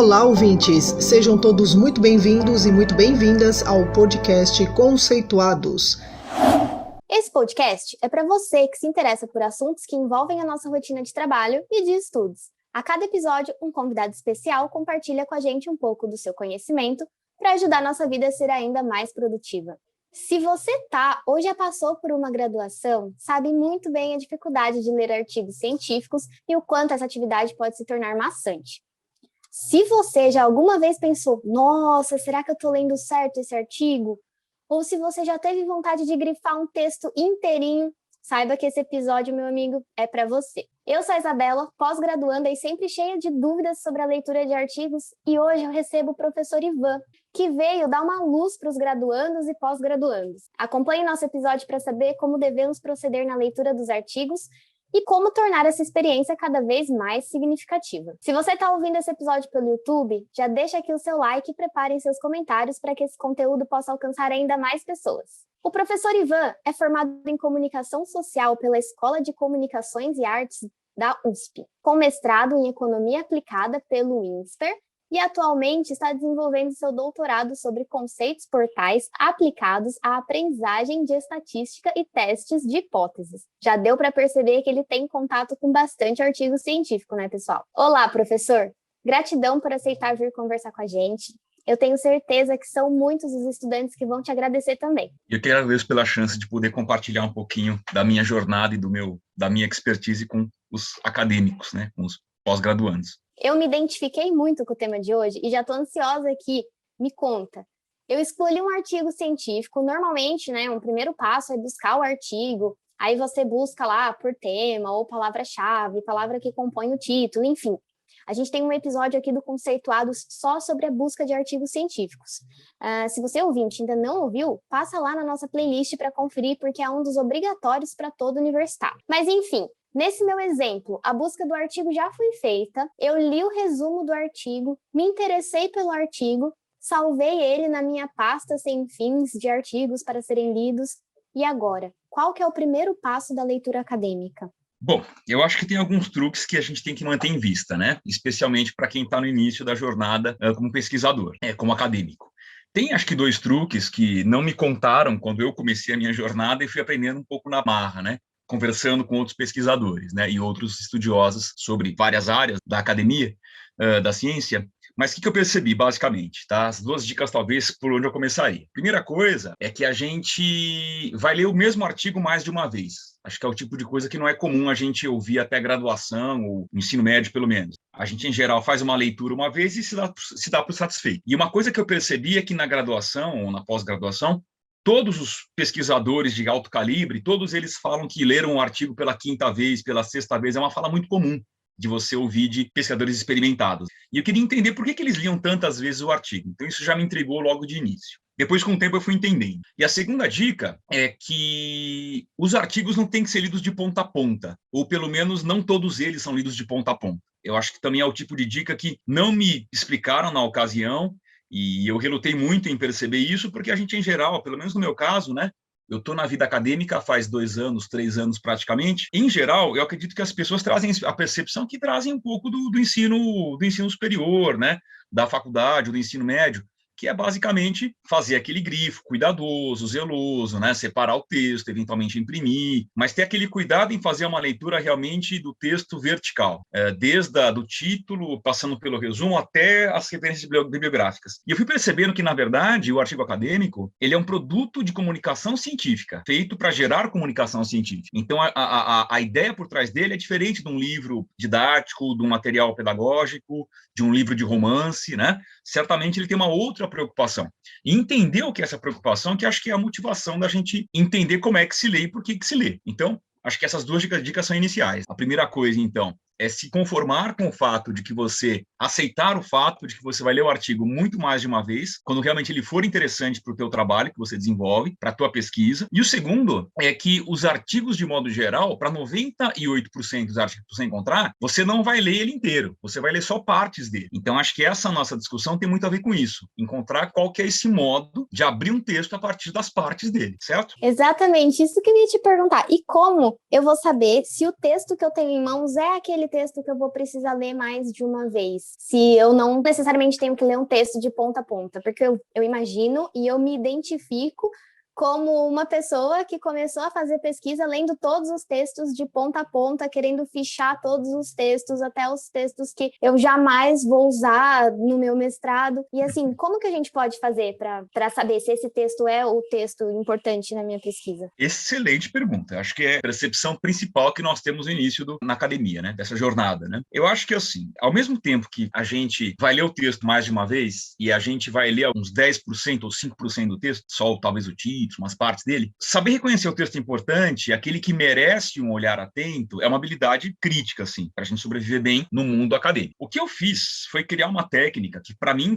Olá, ouvintes! Sejam todos muito bem-vindos e muito bem-vindas ao podcast Conceituados. Esse podcast é para você que se interessa por assuntos que envolvem a nossa rotina de trabalho e de estudos. A cada episódio, um convidado especial compartilha com a gente um pouco do seu conhecimento para ajudar a nossa vida a ser ainda mais produtiva. Se você ou já passou por uma graduação, sabe muito bem a dificuldade de ler artigos científicos e o quanto essa atividade pode se tornar maçante. Se você já alguma vez pensou, nossa, será que eu estou lendo certo esse artigo? Ou se você já teve vontade de grifar um texto inteirinho, saiba que esse episódio, meu amigo, é para você. Eu sou a Isabela, pós-graduanda e sempre cheia de dúvidas sobre a leitura de artigos, e hoje eu recebo o professor Ivan, que veio dar uma luz para os graduandos e pós-graduandos. Acompanhe nosso episódio para saber como devemos proceder na leitura dos artigos e como tornar essa experiência cada vez mais significativa. Se você está ouvindo esse episódio pelo YouTube, já deixa aqui o seu like e preparem seus comentários para que esse conteúdo possa alcançar ainda mais pessoas. O professor Ivan é formado em Comunicação Social pela Escola de Comunicações e Artes da USP, com mestrado em Economia Aplicada pelo INSPER, e atualmente está desenvolvendo seu doutorado sobre conceitos portais aplicados à aprendizagem de estatística e testes de hipóteses. Já deu para perceber que ele tem contato com bastante artigo científico, né, pessoal? Olá, professor! Gratidão por aceitar vir conversar com a gente. Eu tenho certeza que são muitos os estudantes que vão te agradecer também. Eu que agradeço pela chance de poder compartilhar um pouquinho da minha jornada e da minha expertise com os acadêmicos, né, com os pós-graduandos. Eu me identifiquei muito com o tema de hoje e já estou ansiosa aqui. Me conta. Eu escolhi um artigo científico. Normalmente, né, um primeiro passo é buscar o artigo. Aí você busca lá por tema ou palavra-chave, palavra que compõe o título, enfim. A gente tem um episódio aqui do Conceituados só sobre a busca de artigos científicos. Se você ouvinte ainda não ouviu, passa lá na nossa playlist para conferir, porque é um dos obrigatórios para todo universitário. Mas enfim, nesse meu exemplo, a busca do artigo já foi feita, eu li o resumo do artigo, me interessei pelo artigo, salvei ele na minha pasta sem fins de artigos para serem lidos. E agora, qual que é o primeiro passo da leitura acadêmica? Bom, eu acho que tem alguns truques que a gente tem que manter em vista, né? Especialmente para quem está no início da jornada como pesquisador, como acadêmico. Tem, acho que, 2 truques que não me contaram quando eu comecei a minha jornada e fui aprendendo um pouco na marra, né? Conversando com outros pesquisadores, né? E outros estudiosos sobre várias áreas da academia, da ciência. Mas o que eu percebi, basicamente, tá? As 2 dicas, talvez, por onde eu começaria. Primeira coisa é que a gente vai ler o mesmo artigo mais de uma vez. Acho que é o tipo de coisa que não é comum a gente ouvir até graduação ou ensino médio, pelo menos. A gente, em geral, faz uma leitura uma vez e se dá por satisfeito. E uma coisa que eu percebi é que na graduação ou na pós-graduação, todos os pesquisadores de alto calibre, todos eles falam que leram um artigo pela 5ª vez, pela 6ª vez. É uma fala muito comum de você ouvir de pesquisadores experimentados. E eu queria entender por que eles liam tantas vezes o artigo. Então, isso já me intrigou logo de início. Depois, com o tempo, eu fui entendendo. E a segunda dica é que os artigos não têm que ser lidos de ponta a ponta, ou pelo menos não todos eles são lidos de ponta a ponta. Eu acho que também é o tipo de dica que não me explicaram na ocasião, e eu relutei muito em perceber isso, porque a gente, em geral, pelo menos no meu caso, né, eu estou na vida acadêmica faz 2 anos, 3 anos praticamente. Em geral, eu acredito que as pessoas trazem a percepção que trazem um pouco do ensino superior, né, da faculdade, do ensino médio, que é basicamente fazer aquele grifo cuidadoso, zeloso, né? Separar o texto, eventualmente imprimir, mas ter aquele cuidado em fazer uma leitura realmente do texto vertical, desde do título, passando pelo resumo, até as referências bibliográficas. E eu fui percebendo que, na verdade, o artigo acadêmico ele é um produto de comunicação científica, feito para gerar comunicação científica. Então, a ideia por trás dele é diferente de um livro didático, de um material pedagógico, de um livro de romance, né? Certamente ele tem uma outra preocupação. E entender o que é essa preocupação, que acho que é a motivação da gente entender como é que se lê e por que se lê. Então, acho que essas 2 dicas são iniciais. A primeira coisa, então, é se conformar com o fato de que você aceitar o fato de que você vai ler o artigo muito mais de uma vez, quando realmente ele for interessante para o teu trabalho que você desenvolve, para a tua pesquisa. E o segundo é que os artigos, de modo geral, para 98% dos artigos que você encontrar, você não vai ler ele inteiro, você vai ler só partes dele. Então, acho que essa nossa discussão tem muito a ver com isso, encontrar qual que é esse modo de abrir um texto a partir das partes dele, certo? Exatamente, isso que eu ia te perguntar. E como eu vou saber se o texto que eu tenho em mãos é aquele texto que eu vou precisar ler mais de uma vez? se eu não necessariamente tenho que ler um texto de ponta a ponta, porque eu imagino e eu me identifico como uma pessoa que começou a fazer pesquisa lendo todos os textos de ponta a ponta, querendo fichar todos os textos, até os textos que eu jamais vou usar no meu mestrado. E assim, como que a gente pode fazer para saber se esse texto é o texto importante na minha pesquisa? Excelente pergunta. Acho que é a percepção principal que nós temos no início na academia, né? Dessa jornada, né? Eu acho que, assim, ao mesmo tempo que a gente vai ler o texto mais de uma vez e a gente vai ler uns 10% ou 5% do texto, só talvez o título, umas partes dele, saber reconhecer o texto importante, aquele que merece um olhar atento, é uma habilidade crítica, assim, para a gente sobreviver bem no mundo acadêmico. O que eu fiz foi criar uma técnica que, para mim,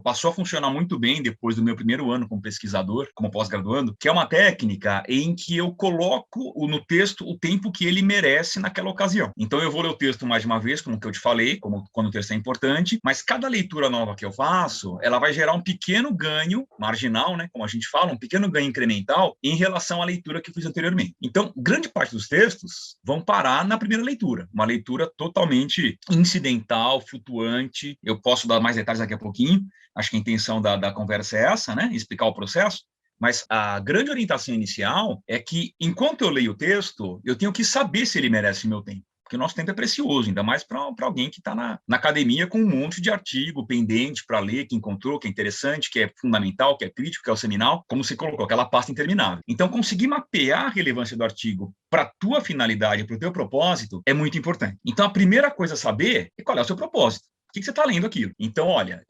passou a funcionar muito bem depois do meu primeiro ano como pesquisador, como pós-graduando, que é uma técnica em que eu coloco no texto o tempo que ele merece naquela ocasião. Então, eu vou ler o texto mais de uma vez, como que eu te falei, quando o texto é importante, mas cada leitura nova que eu faço, ela vai gerar um pequeno ganho marginal, né, como a gente fala, um pequeno ganho incremental em relação à leitura que eu fiz anteriormente. Então, grande parte dos textos vão parar na primeira leitura, uma leitura totalmente incidental, flutuante. Eu posso dar mais detalhes daqui a pouquinho, acho que a intenção da conversa é essa, né, explicar o processo. Mas a grande orientação inicial é que, enquanto eu leio o texto, eu tenho que saber se ele merece meu tempo. Porque o nosso tempo é precioso, ainda mais para alguém que está na academia com um monte de artigo pendente para ler, que encontrou, que é interessante, que é fundamental, que é crítico, que é o seminal, como você colocou, aquela pasta interminável. Então, conseguir mapear a relevância do artigo para a tua finalidade, para o teu propósito, é muito importante. Então, a primeira coisa a saber é qual é o seu propósito. O que você está lendo aquilo? Então, olha,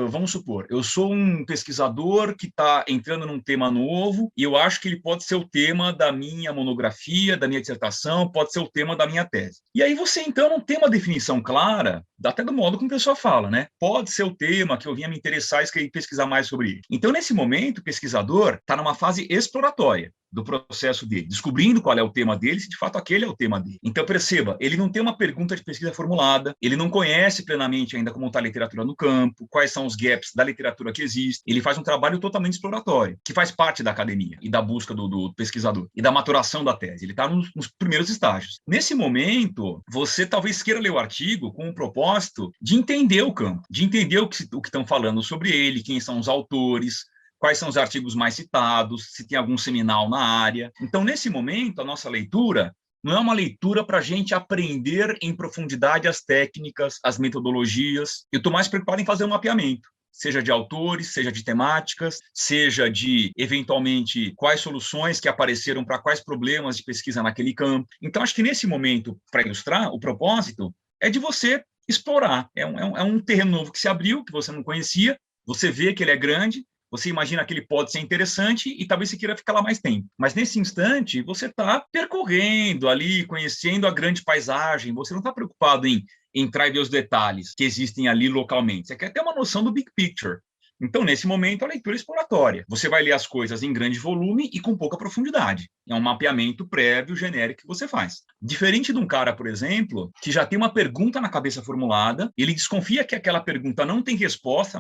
vamos supor, eu sou um pesquisador que está entrando num tema novo e eu acho que ele pode ser o tema da minha monografia, da minha dissertação, pode ser o tema da minha tese. E aí você, então, não tem uma definição clara, até do modo como a pessoa fala, né? Pode ser o tema que eu vinha me interessar e pesquisar mais sobre ele. Então, nesse momento, o pesquisador está numa fase exploratória do processo dele, descobrindo qual é o tema dele, se de fato aquele é o tema dele. Então, perceba, ele não tem uma pergunta de pesquisa formulada, ele não conhece plenamente ainda como está a literatura no campo, quais são os gaps da literatura que existe, ele faz um trabalho totalmente exploratório, que faz parte da academia e da busca do pesquisador e da maturação da tese. Ele está nos primeiros estágios. Nesse momento, você talvez queira ler o artigo com o propósito de entender o campo, de entender o que estão falando sobre ele, quem são os autores, quais são os artigos mais citados, se tem algum seminal na área. Então, nesse momento, a nossa leitura não é uma leitura para a gente aprender em profundidade as técnicas, as metodologias. Eu estou mais preocupado em fazer um mapeamento, seja de autores, seja de temáticas, seja de, eventualmente, quais soluções que apareceram para quais problemas de pesquisa naquele campo. Então, acho que nesse momento, para ilustrar, o propósito é de você explorar. É um terreno novo que se abriu, que você não conhecia, você vê que ele é grande, você imagina que ele pode ser interessante e talvez você queira ficar lá mais tempo. Mas nesse instante, você está percorrendo ali, conhecendo a grande paisagem, você não está preocupado em entrar e ver os detalhes que existem ali localmente. Você quer ter uma noção do big picture. Então, nesse momento, a leitura é exploratória. Você vai ler as coisas em grande volume e com pouca profundidade. É um mapeamento prévio, genérico que você faz. Diferente de um cara, por exemplo, que já tem uma pergunta na cabeça formulada, ele desconfia que aquela pergunta não tem resposta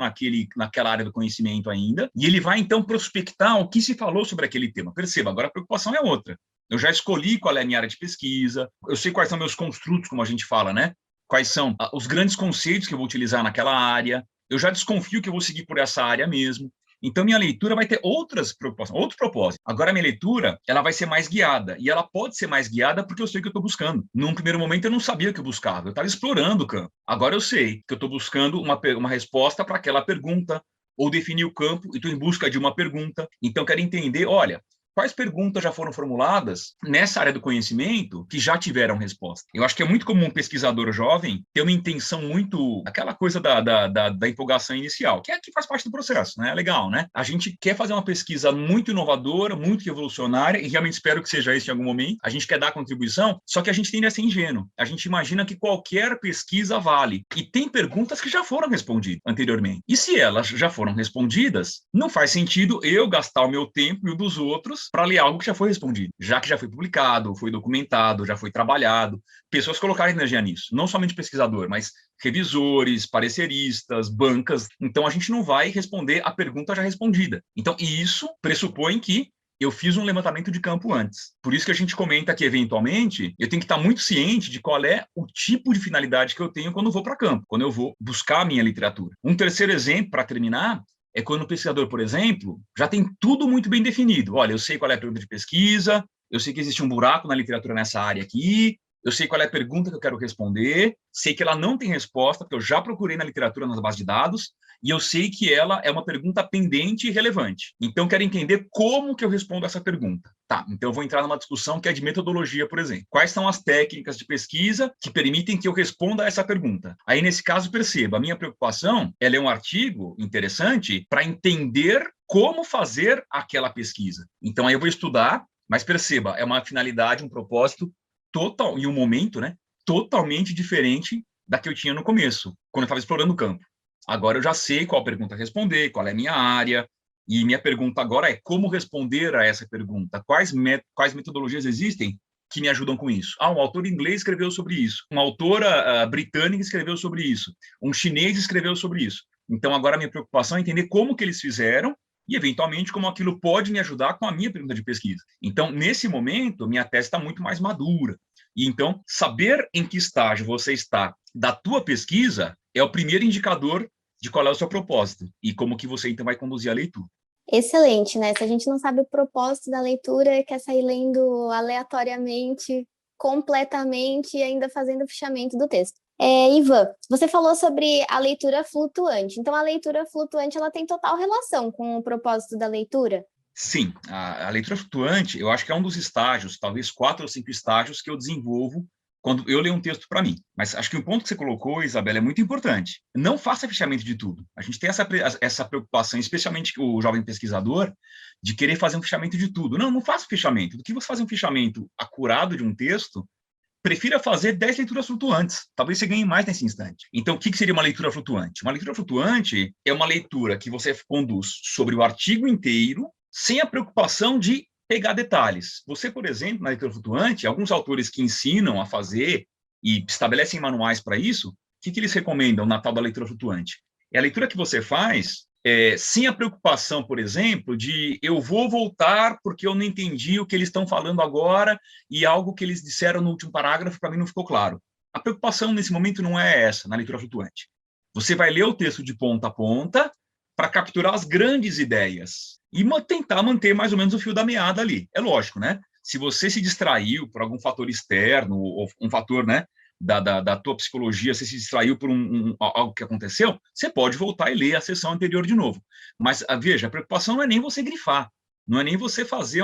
naquela área do conhecimento ainda, e ele vai, então, prospectar o que se falou sobre aquele tema. Perceba, agora a preocupação é outra. Eu já escolhi qual é a minha área de pesquisa, eu sei quais são meus construtos, como a gente fala, né? Quais são os grandes conceitos que eu vou utilizar naquela área. Eu já desconfio que eu vou seguir por essa área mesmo. Então, minha leitura vai ter outros propósitos. Agora, a minha leitura, ela vai ser mais guiada. E ela pode ser mais guiada porque eu sei o que eu estou buscando. Num primeiro momento, eu não sabia o que eu buscava. Eu estava explorando o campo. Agora, eu sei que eu estou buscando uma resposta para aquela pergunta, ou definir o campo e estou em busca de uma pergunta. Então, quero entender, olha, quais perguntas já foram formuladas nessa área do conhecimento que já tiveram resposta? Eu acho que é muito comum um pesquisador jovem ter uma intenção muito... aquela coisa da empolgação inicial, que faz parte do processo, né? É legal, né? A gente quer fazer uma pesquisa muito inovadora, muito revolucionária, e realmente espero que seja isso em algum momento. A gente quer dar contribuição, só que a gente tende a ser ingênuo. A gente imagina que qualquer pesquisa vale. E tem perguntas que já foram respondidas anteriormente. E se elas já foram respondidas, não faz sentido eu gastar o meu tempo e o dos outros para ler algo que já foi respondido, já que já foi publicado, foi documentado, já foi trabalhado. Pessoas colocaram energia nisso, não somente pesquisador, mas revisores, pareceristas, bancas. Então, a gente não vai responder a pergunta já respondida. Então, isso pressupõe que eu fiz um levantamento de campo antes. Por isso que a gente comenta que, eventualmente, eu tenho que estar muito ciente de qual é o tipo de finalidade que eu tenho quando eu vou para campo, quando eu vou buscar a minha literatura. Um terceiro exemplo, para terminar, é quando o pesquisador, por exemplo, já tem tudo muito bem definido. Olha, eu sei qual é a pergunta de pesquisa, eu sei que existe um buraco na literatura nessa área aqui, eu sei qual é a pergunta que eu quero responder, sei que ela não tem resposta, porque eu já procurei na literatura, nas bases de dados, e eu sei que ela é uma pergunta pendente e relevante. Então, quero entender como que eu respondo essa pergunta. Tá, então eu vou entrar numa discussão que é de metodologia, por exemplo. Quais são as técnicas de pesquisa que permitem que eu responda a essa pergunta? Aí, nesse caso, perceba, a minha preocupação é ler um artigo interessante para entender como fazer aquela pesquisa. Então, aí eu vou estudar, mas perceba, é uma finalidade, um propósito total, e um momento, né, totalmente diferente da que eu tinha no começo, quando eu estava explorando o campo. Agora eu já sei qual pergunta responder, qual é a minha área, e minha pergunta agora é como responder a essa pergunta, quais metodologias existem que me ajudam com isso. Um autor inglês escreveu sobre isso, uma autora britânica escreveu sobre isso, um chinês escreveu sobre isso. Então agora a minha preocupação é entender como que eles fizeram e, eventualmente, como aquilo pode me ajudar com a minha pergunta de pesquisa. Então, nesse momento, minha tese está muito mais madura. E, então, saber em que estágio você está da tua pesquisa é o primeiro indicador de qual é o seu propósito e como que você, então, vai conduzir a leitura. Excelente, né? Se a gente não sabe o propósito da leitura, quer sair lendo aleatoriamente, completamente e ainda fazendo o fichamento do texto. Ivan, você falou sobre a leitura flutuante. Então, a leitura flutuante ela tem total relação com o propósito da leitura? Sim, a leitura flutuante, eu acho que é um dos estágios, talvez 4 ou 5 estágios que eu desenvolvo quando eu leio um texto para mim. Mas acho que o ponto que você colocou, Isabela, é muito importante. Não faça fichamento de tudo. A gente tem essa preocupação, especialmente o jovem pesquisador, de querer fazer um fichamento de tudo. Não faça fichamento. Do que você fazer um fichamento acurado de um texto, prefira fazer 10 leituras flutuantes. Talvez você ganhe mais nesse instante. Então, o que seria uma leitura flutuante? Uma leitura flutuante é uma leitura que você conduz sobre o artigo inteiro, sem a preocupação de pegar detalhes. Você, por exemplo, na leitura flutuante, alguns autores que ensinam a fazer e estabelecem manuais para isso, o que eles recomendam na tal da leitura flutuante? É a leitura que você faz sem a preocupação, por exemplo, de eu vou voltar porque eu não entendi o que eles estão falando agora e algo que eles disseram no último parágrafo para mim não ficou claro. A preocupação nesse momento não é essa, na leitura flutuante. Você vai ler o texto de ponta a ponta para capturar as grandes ideias e tentar manter mais ou menos o fio da meada ali. É lógico, né? Se você se distraiu por algum fator externo ou um fator, né, da tua psicologia, você se distraiu por algo que aconteceu, você pode voltar e ler a sessão anterior de novo. Mas, veja, a preocupação não é nem você grifar, não é nem você fazer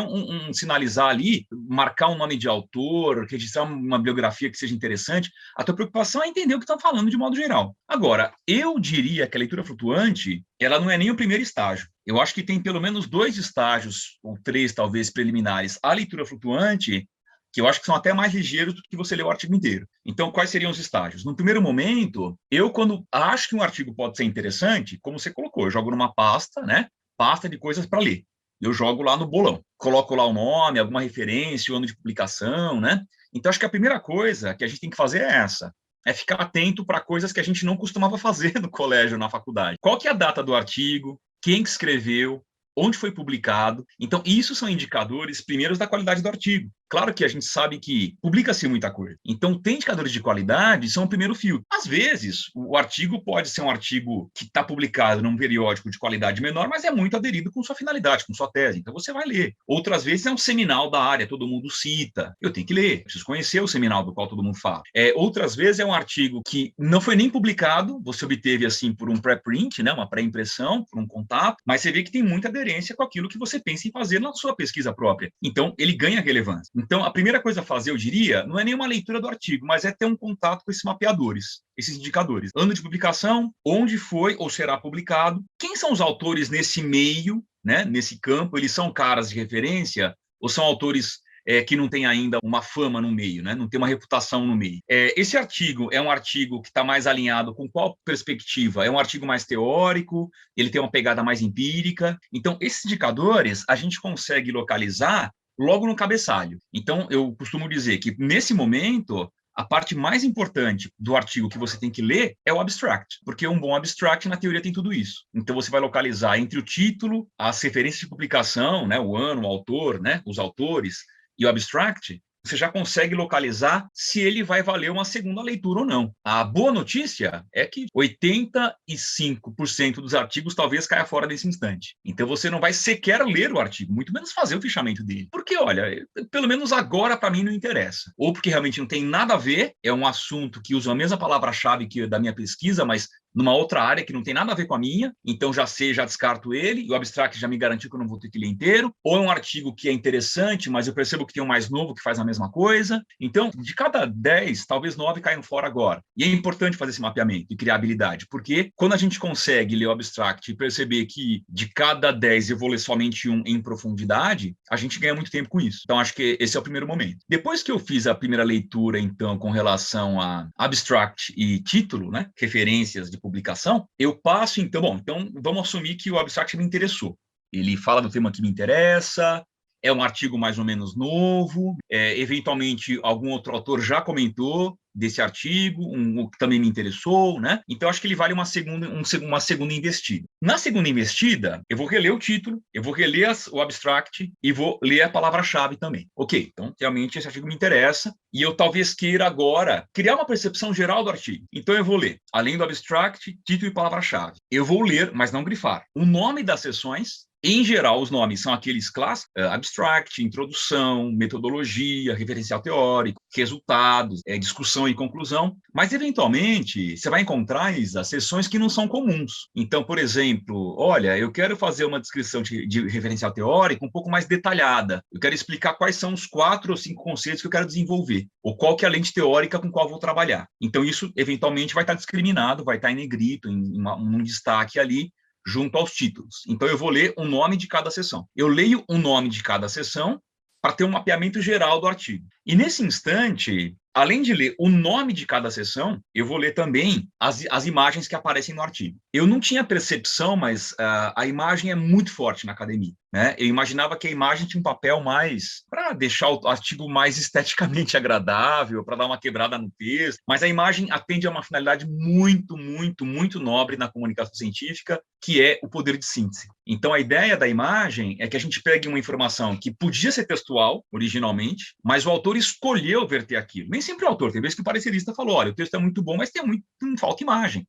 sinalizar ali, marcar um nome de autor, registrar uma biografia que seja interessante. A tua preocupação é entender o que estão falando de modo geral. Agora, eu diria que a leitura flutuante, ela não é nem o primeiro estágio. Eu acho que tem pelo menos 2 estágios, ou 3 talvez, preliminares à leitura flutuante, que eu acho que são até mais ligeiros do que você ler o artigo inteiro. Então, quais seriam os estágios? No primeiro momento, quando acho que um artigo pode ser interessante, como você colocou, eu jogo numa pasta, né? Pasta de coisas para ler. Eu jogo lá no bolão. Coloco lá o nome, alguma referência, o ano de publicação, né? Então, acho que a primeira coisa que a gente tem que fazer é essa. É ficar atento para coisas que a gente não costumava fazer no colégio, na faculdade. Qual que é a data do artigo? Quem que escreveu? Onde foi publicado? Então, isso são indicadores primeiros da qualidade do artigo. Claro que a gente sabe que publica-se muita coisa. Então, ter indicadores de qualidade são o primeiro filtro. Às vezes, o artigo pode ser um artigo que está publicado num periódico de qualidade menor, mas é muito aderido com sua finalidade, com sua tese. Então, você vai ler. Outras vezes, é um seminal da área, todo mundo cita. Eu tenho que ler, preciso conhecer o seminal do qual todo mundo fala. Outras vezes, é um artigo que não foi nem publicado, você obteve, assim, por um pré-print, né, uma pré-impressão, por um contato, mas você vê que tem muita aderência com aquilo que você pensa em fazer na sua pesquisa própria. Então, ele ganha relevância. Então, a primeira coisa a fazer, eu diria, não é nem uma leitura do artigo, mas é ter um contato com esses mapeadores, esses indicadores. Ano de publicação, onde foi ou será publicado, quem são os autores nesse meio, né, nesse campo, eles são caras de referência ou são autores que não têm ainda uma fama no meio, né, não tem uma reputação no meio. Esse artigo é um artigo que está mais alinhado com qual perspectiva? É um artigo mais teórico, ele tem uma pegada mais empírica. Então, esses indicadores a gente consegue localizar logo no cabeçalho. Então, eu costumo dizer que, nesse momento, a parte mais importante do artigo que você tem que ler é o abstract, porque um bom abstract, na teoria, tem tudo isso. Então, você vai localizar entre o título, as referências de publicação, né, o ano, o autor, né, os autores, e o abstract, você já consegue localizar se ele vai valer uma segunda leitura ou não. A boa notícia é que 85% dos artigos talvez caia fora desse instante. Então, você não vai sequer ler o artigo, muito menos fazer o fichamento dele. Porque, olha, pelo menos agora para mim não interessa. Ou porque realmente não tem nada a ver, é um assunto que usa a mesma palavra-chave que da minha pesquisa, mas numa outra área que não tem nada a ver com a minha, então já sei, já descarto ele, e o abstract já me garantiu que eu não vou ter que ler inteiro, ou é um artigo que é interessante, mas eu percebo que tem um mais novo que faz a mesma coisa. Então, de cada 10, talvez 9 caiam fora agora. E é importante fazer esse mapeamento e criar habilidade, porque quando a gente consegue ler o abstract e perceber que de cada 10 eu vou ler somente um em profundidade, a gente ganha muito tempo com isso. Então, acho que esse é o primeiro momento. Depois que eu fiz a primeira leitura, então, com relação a abstract e título, né, referências de publicação, eu passo, então vamos assumir que o abstract me interessou. Ele fala do tema que me interessa, é um artigo mais ou menos novo, eventualmente algum outro autor já comentou desse artigo, um que também me interessou, né? Então, acho que ele vale uma segunda investida. Na segunda investida, eu vou reler o título, eu vou reler o abstract e vou ler a palavra-chave também. Ok, então, realmente, esse artigo me interessa e eu talvez queira agora criar uma percepção geral do artigo. Então, eu vou ler, além do abstract, título e palavra-chave. Eu vou ler, mas não grifar, o nome das sessões. Em geral, os nomes são aqueles clássicos, abstract, introdução, metodologia, referencial teórico, resultados, discussão e conclusão, mas, eventualmente, você vai encontrar, Isa, sessões que não são comuns. Então, por exemplo, olha, eu quero fazer uma descrição de referencial teórico um pouco mais detalhada. Eu quero explicar quais são os 4 ou 5 conceitos que eu quero desenvolver, ou qual que é a lente teórica com qual eu vou trabalhar. Então, isso, eventualmente, vai estar discriminado, vai estar em negrito, um destaque ali, junto aos títulos. Então, eu vou ler o nome de cada sessão. Eu leio o nome de cada sessão para ter um mapeamento geral do artigo. E, nesse instante, além de ler o nome de cada sessão, eu vou ler também as imagens que aparecem no artigo. Eu não tinha percepção, mas a imagem é muito forte na academia, né? Eu imaginava que a imagem tinha um papel mais para deixar o artigo mais esteticamente agradável, para dar uma quebrada no texto, mas a imagem atende a uma finalidade muito, muito, muito nobre na comunicação científica, que é o poder de síntese. Então, a ideia da imagem é que a gente pegue uma informação que podia ser textual, originalmente, mas o autor escolheu verter aquilo. Nem sempre o autor, tem vezes que o parecerista falou, olha, o texto é muito bom, mas falta imagem.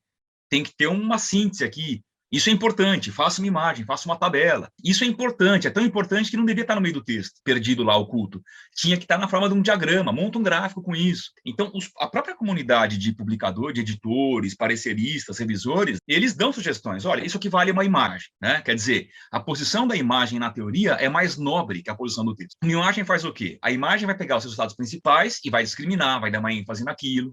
Tem que ter uma síntese aqui. Isso é importante, faça uma imagem, faça uma tabela. Isso é importante, é tão importante que não devia estar no meio do texto, perdido lá, oculto. Tinha que estar na forma de um diagrama, monta um gráfico com isso. Então, a própria comunidade de publicador, de editores, pareceristas, revisores, eles dão sugestões. Olha, isso aqui vale uma imagem, né? Quer dizer, a posição da imagem, na teoria, é mais nobre que a posição do texto. Uma imagem faz o quê? A imagem vai pegar os resultados principais e vai discriminar, vai dar uma ênfase naquilo.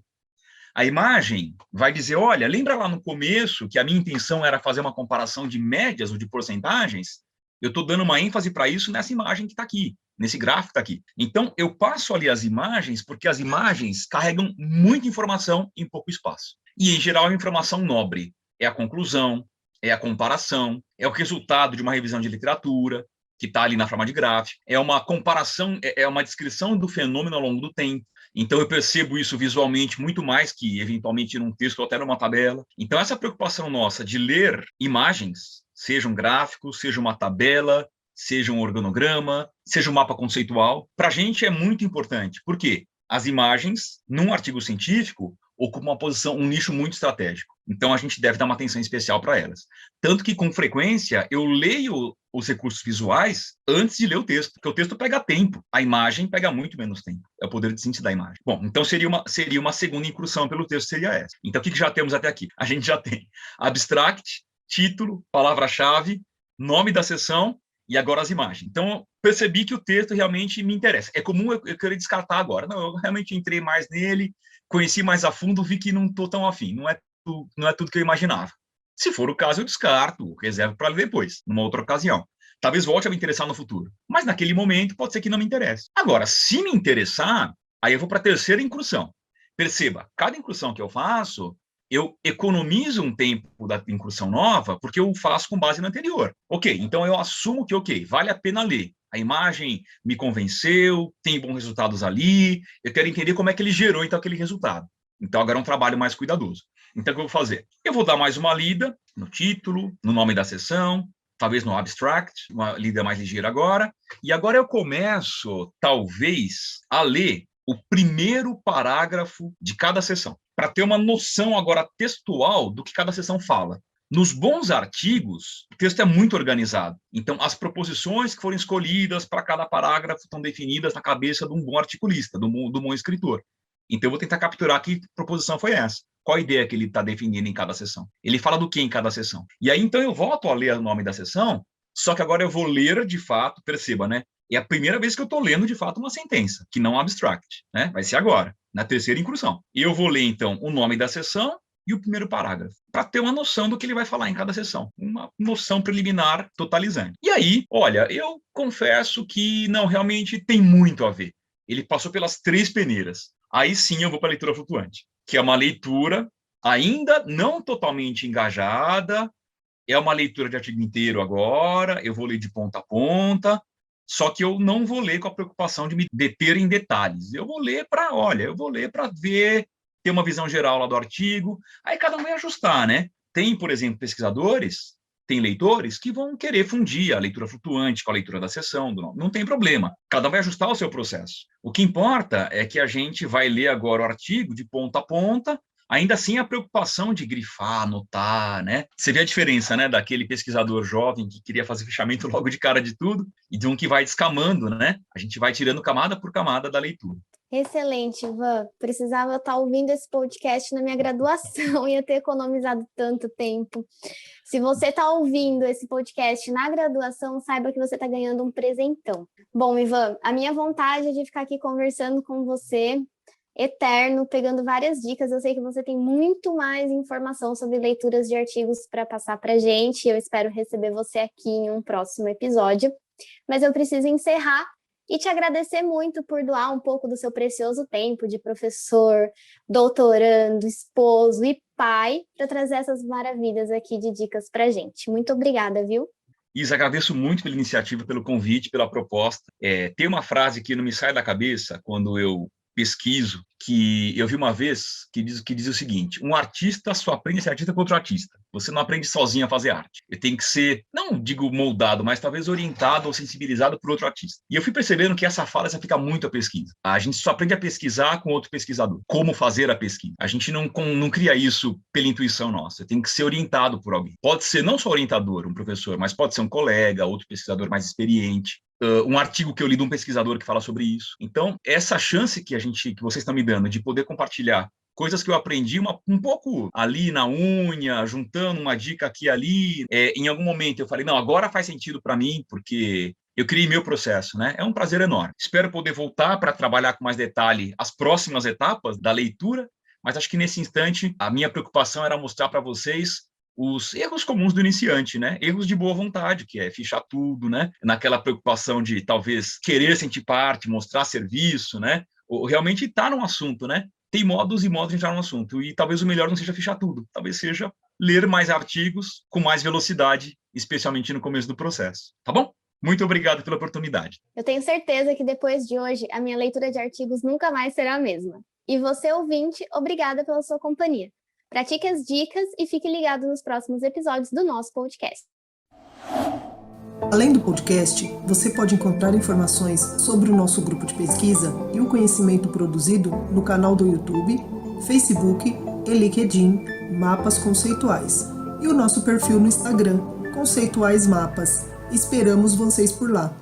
A imagem vai dizer, olha, lembra lá no começo que a minha intenção era fazer uma comparação de médias ou de porcentagens? Eu estou dando uma ênfase para isso nessa imagem que está aqui, nesse gráfico que está aqui. Então, eu passo ali as imagens, porque as imagens carregam muita informação em pouco espaço. E, em geral, é informação nobre. É a conclusão, é a comparação, é o resultado de uma revisão de literatura, que está ali na forma de gráfico, é uma comparação, é uma descrição do fenômeno ao longo do tempo. Então, eu percebo isso visualmente muito mais que, eventualmente, num texto ou até numa tabela. Então, essa preocupação nossa de ler imagens, seja um gráfico, seja uma tabela, seja um organograma, seja um mapa conceitual, para a gente é muito importante. Por quê? As imagens, num artigo científico, ocupam uma posição, um nicho muito estratégico. Então, a gente deve dar uma atenção especial para elas. Tanto que, com frequência, eu leio os recursos visuais antes de ler o texto, porque o texto pega tempo, a imagem pega muito menos tempo. É o poder de síntese da imagem. Bom, então seria uma segunda incursão pelo texto, seria essa. Então, o que já temos até aqui? A gente já tem abstract, título, palavra-chave, nome da sessão e agora as imagens. Então, eu percebi que o texto realmente me interessa. É comum eu querer descartar agora. Não, eu realmente entrei mais nele, conheci mais a fundo, vi que não estou tão afim. Não é tudo que eu imaginava. Se for o caso, eu descarto, reservo para ler depois, numa outra ocasião. Talvez volte a me interessar no futuro. Mas naquele momento pode ser que não me interesse. Agora, se me interessar, aí eu vou para a terceira incursão. Perceba, cada incursão que eu faço, eu economizo um tempo da incursão nova, porque eu faço com base na anterior. Ok, então eu assumo que, vale a pena ler. A imagem me convenceu, tem bons resultados ali, eu quero entender como é que ele gerou, então, aquele resultado. Então, agora é um trabalho mais cuidadoso. Então, o que eu vou fazer? Eu vou dar mais uma lida no título, no nome da sessão, talvez no abstract, uma lida mais ligeira agora. E agora eu começo, talvez, a ler o primeiro parágrafo de cada sessão, para ter uma noção agora textual do que cada sessão fala. Nos bons artigos, o texto é muito organizado. Então, as proposições que foram escolhidas para cada parágrafo estão definidas na cabeça de um bom articulista, do bom escritor. Então, eu vou tentar capturar que proposição foi essa. Qual a ideia que ele está definindo em cada sessão? Ele fala do que em cada sessão? E aí, então, eu volto a ler o nome da sessão, só que agora eu vou ler, de fato, perceba, né? É a primeira vez que eu estou lendo, de fato, uma sentença, que não abstract, né? Vai ser agora, na terceira incursão. E eu vou ler, então, o nome da sessão e o primeiro parágrafo, para ter uma noção do que ele vai falar em cada sessão, uma noção preliminar totalizante. E aí, olha, eu confesso que não, realmente tem muito a ver. Ele passou pelas 3 peneiras. Aí sim eu vou para a leitura flutuante, que é uma leitura ainda não totalmente engajada, é uma leitura de artigo inteiro agora, eu vou ler de ponta a ponta, só que eu não vou ler com a preocupação de me deter em detalhes. Eu vou ler para ver, ter uma visão geral lá do artigo, aí cada um vai ajustar, né? Tem, por exemplo, pesquisadores, tem leitores que vão querer fundir a leitura flutuante com a leitura da sessão, não tem problema. Cada um vai ajustar o seu processo. O que importa é que a gente vai ler agora o artigo de ponta a ponta, ainda assim a preocupação de grifar, anotar, né? Você vê a diferença, né, daquele pesquisador jovem que queria fazer fechamento logo de cara de tudo e de um que vai descamando, né? A gente vai tirando camada por camada da leitura. Excelente, Ivan. Precisava estar ouvindo esse podcast na minha graduação, ia ter economizado tanto tempo. Se você está ouvindo esse podcast na graduação, saiba que você está ganhando um presentão. Bom, Ivan, a minha vontade é de ficar aqui conversando com você, eterno, pegando várias dicas. Eu sei que você tem muito mais informação sobre leituras de artigos para passar para a gente. Eu espero receber você aqui em um próximo episódio. Mas eu preciso encerrar e te agradecer muito por doar um pouco do seu precioso tempo de professor, doutorando, esposo e pai para trazer essas maravilhas aqui de dicas para a gente. Muito obrigada, viu? Isa, agradeço muito pela iniciativa, pelo convite, pela proposta. Tem uma frase que não me sai da cabeça quando eu pesquiso, que eu vi uma vez, que diz o seguinte: um artista só aprende a ser artista com outro artista. Você não aprende sozinho a fazer arte. Ele tem que ser, não digo moldado, mas talvez orientado ou sensibilizado por outro artista. E eu fui percebendo que essa fala fica muito a pesquisa. A gente só aprende a pesquisar com outro pesquisador. Como fazer a pesquisa. A gente não cria isso pela intuição nossa. Tem que ser orientado por alguém. Pode ser não só orientador, um professor, mas pode ser um colega, outro pesquisador mais experiente. Um artigo que eu li de um pesquisador que fala sobre isso. Então, essa chance que vocês estão me dando de poder compartilhar coisas que eu aprendi um pouco ali na unha, juntando uma dica aqui e ali, em algum momento eu falei, não, agora faz sentido para mim, porque eu criei meu processo, né? É um prazer enorme. Espero poder voltar para trabalhar com mais detalhe as próximas etapas da leitura, mas acho que nesse instante a minha preocupação era mostrar para vocês os erros comuns do iniciante, né? Erros de boa vontade, que é fichar tudo, né? Naquela preocupação de talvez querer sentir parte, mostrar serviço, né? Ou realmente estar no assunto, né? Tem modos e modos de entrar no assunto, e talvez o melhor não seja fichar tudo, talvez seja ler mais artigos com mais velocidade, especialmente no começo do processo, tá bom? Muito obrigado pela oportunidade. Eu tenho certeza que depois de hoje, a minha leitura de artigos nunca mais será a mesma. E você, ouvinte, obrigada pela sua companhia. Pratique as dicas e fique ligado nos próximos episódios do nosso podcast. Além do podcast, você pode encontrar informações sobre o nosso grupo de pesquisa e o conhecimento produzido no canal do YouTube, Facebook e LinkedIn Mapas Conceituais e o nosso perfil no Instagram, Conceituais Mapas. Esperamos vocês por lá.